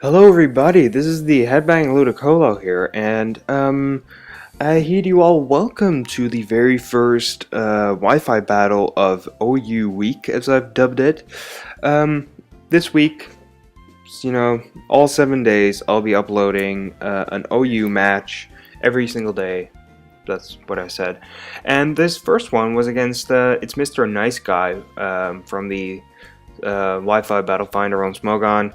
Hello everybody, this is the HeadbangingLudicolo here, and I heed you all welcome to the very first Wi-Fi battle of OU week, as I've dubbed it. This week, all 7 days, I'll be uploading an OU match every single day. That's what I said. And this first one was against itsMrNIceGuy from the Wi-Fi Battle Finder on Smogon.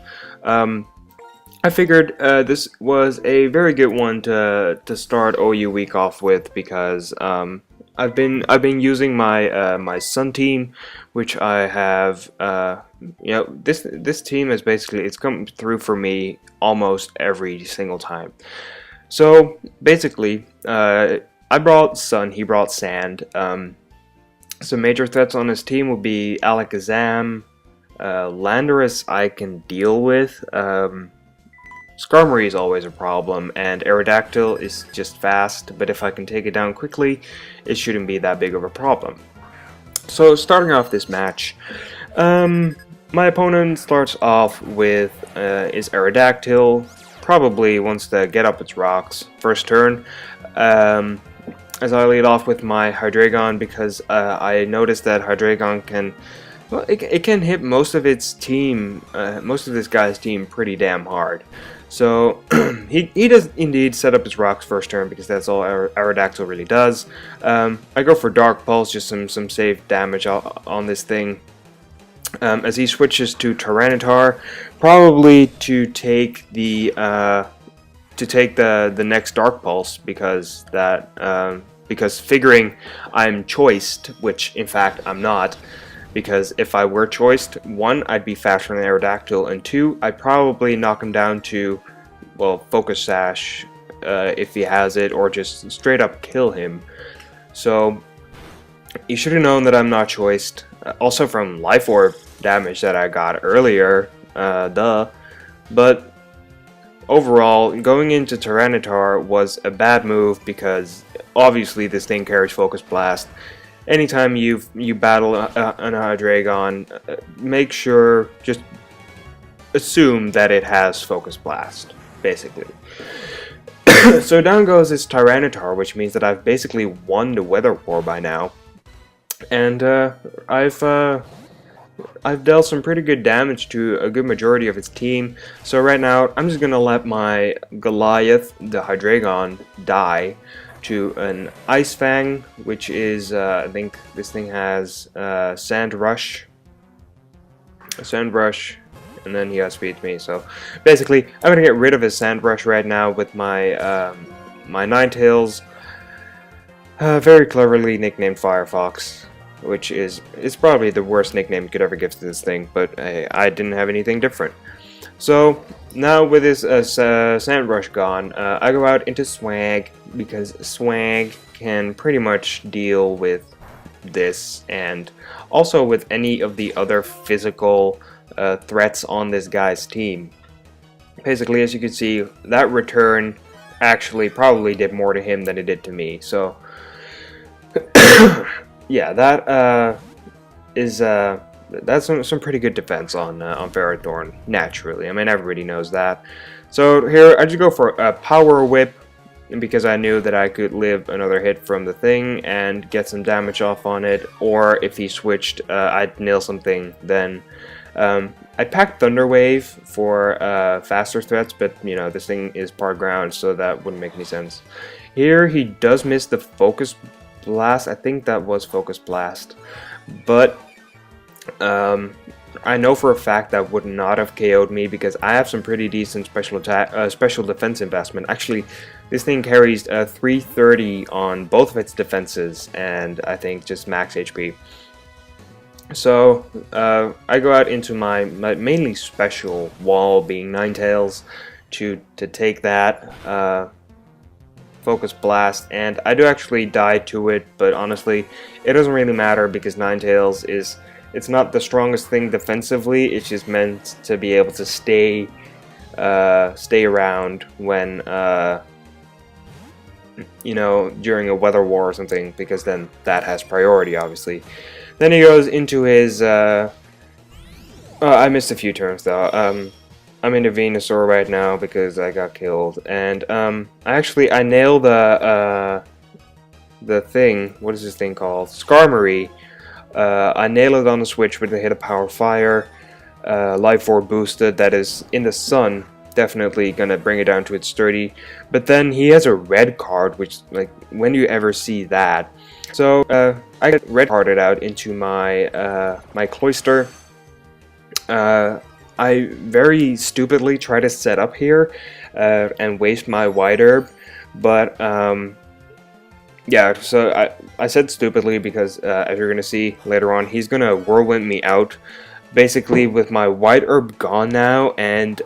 I figured this was a very good one to start OU week off with because I've been using my my Sun team, which I have. This team is basically it's come through for me almost every single time. So basically, I brought Sun, he brought Sand. Some major threats on his team would be Alakazam, Landorus I can deal with. Skarmory is always a problem, and Aerodactyl is just fast, but if I can take it down quickly, it shouldn't be that big of a problem. So starting off this match, my opponent starts off with his Aerodactyl, probably wants to get up its rocks first turn, as I lead off with my Hydreigon because I noticed that Hydreigon can, well, it can hit most of its team, most of this guy's team pretty damn hard. So he does indeed set up his rocks first turn because that's all Aerodactyl really does. I go for Dark Pulse, just some safe damage on this thing. As he switches to Tyranitar, probably to take the next Dark Pulse because because figuring I'm choiced, which in fact I'm not. Because if I were choiced, 1, I'd be faster than Aerodactyl, and 2, I'd probably knock him down to, well, Focus Sash if he has it, or just straight up kill him. So, you should have known that I'm not choiced. Also from Life Orb damage that I got earlier, But overall, going into Tyranitar was a bad move because obviously this thing carries Focus Blast. Anytime you battle an Hydreigon, make sure, just assume that it has Focus Blast, basically. So down goes this Tyranitar, which means that I've basically won the Weather War by now. And I've dealt some pretty good damage to a good majority of its team. So right now, I'm just going to let my Goliath, the Hydreigon, die to an Ice Fang, which is, I think this thing has Sand Rush, and then he outspeeds me. So basically, I'm gonna get rid of his Sand Rush right now with my my Ninetales, very cleverly nicknamed Firefox, which is probably the worst nickname you could ever give to this thing, but I didn't have anything different. So now with his Sand Rush gone, I go out into Swag because Swag can pretty much deal with this and also with any of the other physical threats on this guy's team. Basically, as you can see, that return actually probably did more to him than it did to me. So yeah, that is that's some pretty good defense on Ferrothorn, naturally. I mean, everybody knows that. So here, I just go for a Power Whip, because I knew that I could live another hit from the thing and get some damage off on it, or if he switched, I'd nail something then. I packed Thunder Wave for faster threats, but, you know, this thing is part ground, so that wouldn't make any sense. Here, he does miss the Focus Blast. I think that was Focus Blast, but I know for a fact that would not have KO'd me because I have some pretty decent special defense investment. Actually, this thing carries 330 on both of its defenses and I think just max HP. So I go out into my mainly special wall, being Ninetales, to take that Focus Blast, and I do actually die to it, but honestly, it doesn't really matter because Ninetales it's not the strongest thing defensively. It's just meant to be able to stay around when you know, during a weather war or something, because then that has priority, obviously. Then he goes into his I missed a few turns though. I'm in a Venusaur right now because I got killed, and I nailed the thing. What is this thing called? Skarmory. I nailed it on the switch with a hit of Power Fire. Life Orb boosted. That is in the sun. Definitely gonna bring it down to its sturdy. But then he has a red card, which, like, when do you ever see that? So I get red carded out into my my Cloyster. I very stupidly try to set up here and waste my White Herb, but yeah, so I said stupidly because as you're gonna see later on, he's gonna Whirlwind me out. Basically, with my White Herb gone now, and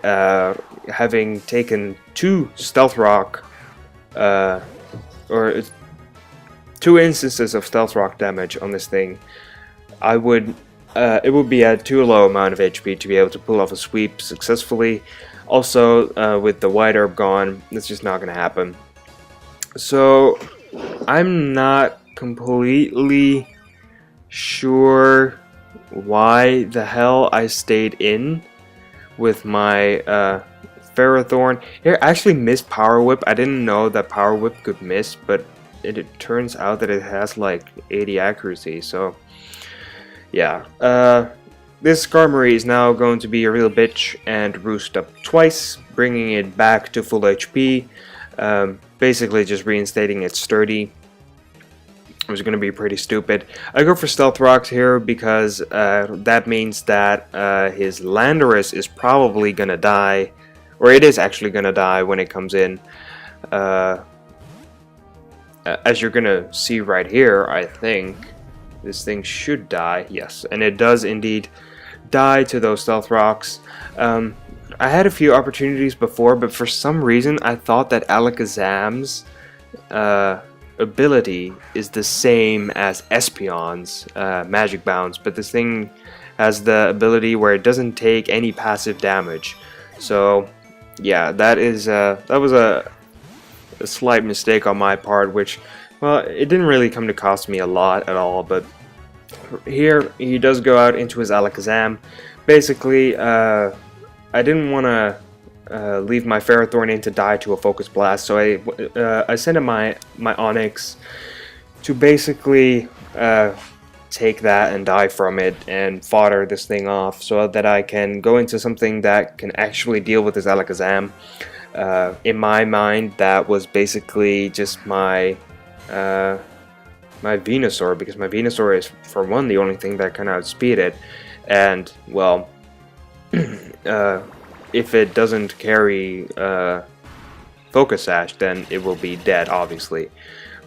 having taken 2 Stealth Rock, or 2 instances of Stealth Rock damage on this thing, I would, it would be at too low amount of HP to be able to pull off a sweep successfully. Also, with the White Herb gone, it's just not gonna happen. So, I'm not completely sure why the hell I stayed in with my Ferrothorn. Here, I actually missed Power Whip. I didn't know that Power Whip could miss, but it turns out that it has like 80 accuracy, so yeah. This Skarmory is now going to be a real bitch and roost up twice, bringing it back to full HP, basically just reinstating its sturdy. It was going to be pretty stupid. I go for Stealth Rocks here because that means that his Landorus is probably going to die, or it is actually going to die when it comes in. As you're going to see right here, I think this thing should die. Yes, and it does indeed die to those Stealth Rocks. I had a few opportunities before, but for some reason I thought that Alakazam's ability is the same as Espeon's Magic Bounce, but this thing has the ability where it doesn't take any passive damage. So yeah, that was a slight mistake on my part, which, well, it didn't really come to cost me a lot at all. But here he does go out into his Alakazam. Basically, I didn't want to leave my Ferrothorn in to die to a Focus Blast, so I sent in my Onix to basically take that and die from it and fodder this thing off so that I can go into something that can actually deal with this Alakazam. In my mind, that was basically just my my Venusaur, because my Venusaur is, for one, the only thing that can outspeed it, and, well, if it doesn't carry Focus Sash, then it will be dead, obviously.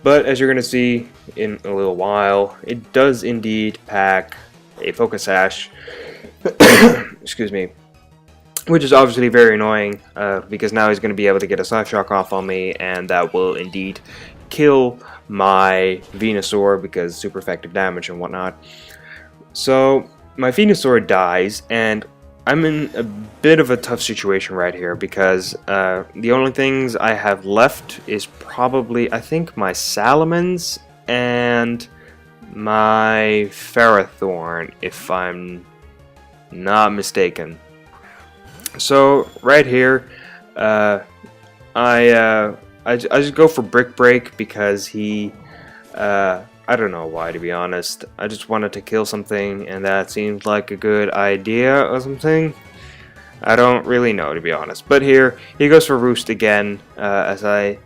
But as you're going to see in a little while, it does indeed pack a Focus Sash, excuse me, which is obviously very annoying, because now he's going to be able to get a Psyshock off on me, and that will indeed kill my Venusaur, because super effective damage and whatnot. So my Venusaur dies, and I'm in a bit of a tough situation right here, because the only things I have left is probably, I think, my Salamence and my Ferrothorn, if I'm not mistaken. So right here, I just go for Brick Break because he, I don't know why, to be honest. I just wanted to kill something, and that seems like a good idea or something. I don't really know, to be honest. But here, he goes for Roost again, as I,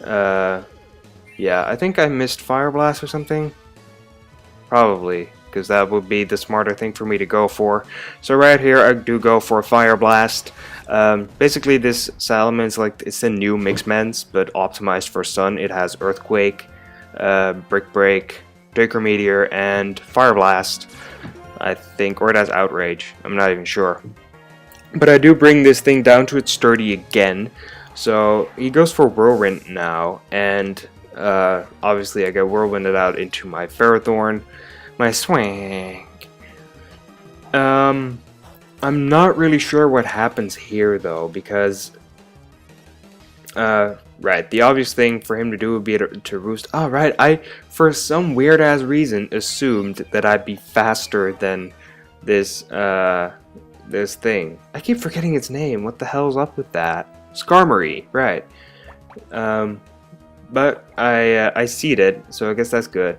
yeah, I think I missed Fire Blast or something. Probably, because that would be the smarter thing for me to go for. So right here, I do go for Fire Blast. Basically, this Salamence, like, it's the new Mixments, but optimized for Sun. It has Earthquake, Brick Break, Draco Meteor, and Fire Blast, I think, or it has Outrage. I'm not even sure. But I do bring this thing down to its sturdy again. So he goes for Whirlwind now, and obviously I get Whirlwinded out into my Ferrothorn, my Swing. I'm not really sure what happens here though, because right, the obvious thing for him to do would be to Roost. Oh, right, I, for some weird ass reason, assumed that I'd be faster than this this thing. I keep forgetting its name. What the hell's up with that? Skarmory, right. But I seeded, so I guess that's good.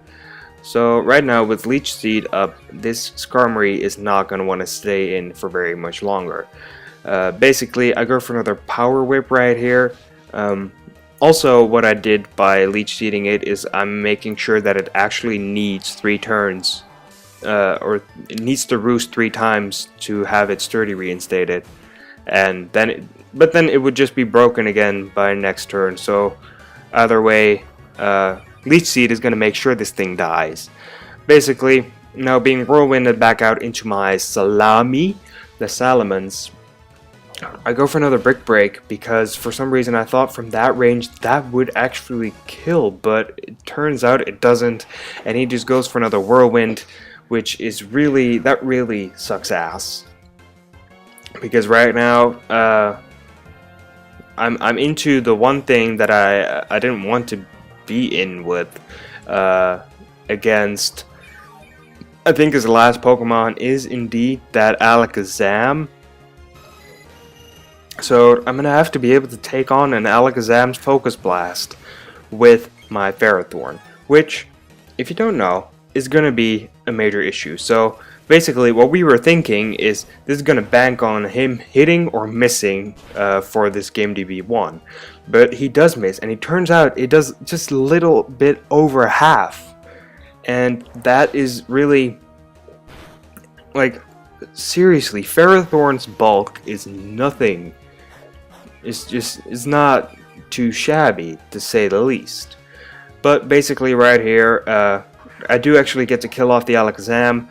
So right now with Leech Seed up, this Skarmory is not going to want to stay in for very much longer. Basically, I go for another Power Whip right here. Also, what I did by Leech Seeding it is I'm making sure that it actually needs 3 turns. Or it needs to roost 3 times to have its sturdy reinstated. And then but then it would just be broken again by next turn. So either way, Leech Seed is going to make sure this thing dies. Basically, now being whirlwinded back out into my Salami, the Salamence, I go for another Brick Break because for some reason I thought from that range that would actually kill, but it turns out it doesn't, and he just goes for another Whirlwind, which is that really sucks ass. Because right now, I'm into the one thing that I didn't want to be in with against. I think his last Pokemon is indeed that Alakazam. So I'm gonna have to be able to take on an Alakazam's Focus Blast with my Ferrothorn, which, if you don't know, is gonna be a major issue. So basically what we were thinking is this is going to bank on him hitting or missing for this game DB1. But he does miss, and it turns out it does just a little bit over half. And that is really, like, seriously, Ferrothorn's bulk is nothing. It's not too shabby, to say the least. But basically right here, I do actually get to kill off the Alakazam.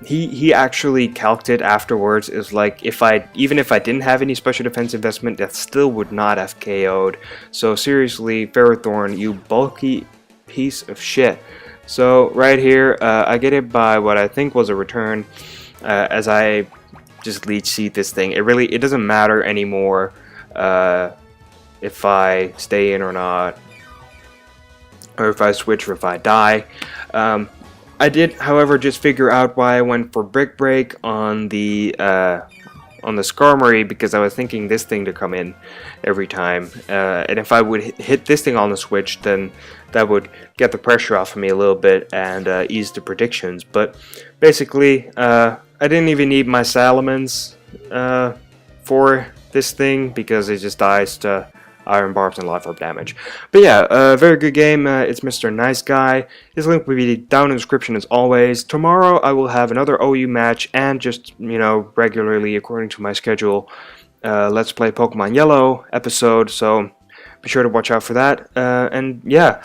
He actually calced it afterwards. It was like even if I didn't have any special defense investment, that still would not have KO'd. So seriously, Ferrothorn, you bulky piece of shit. So right here, I get it by what I think was a return, as I just Leech Seed this thing. It doesn't matter anymore if I stay in or not, or if I switch or if I die. I did, however, just figure out why I went for Brick Break on the Skarmory, because I was thinking this thing to come in every time, and if I would hit this thing on the switch, then that would get the pressure off of me a little bit and ease the predictions. But basically, I didn't even need my Salamence for this thing, because it just dies to Iron Barbs and Life Orb damage. But yeah, very good game. itsMrNIceGuy. His link will be down in the description as always. Tomorrow I will have another OU match, and just, regularly according to my schedule, Let's Play Pokemon Yellow episode, so be sure to watch out for that. And yeah,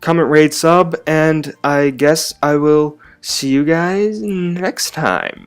comment, rate, sub, and I guess I will see you guys next time.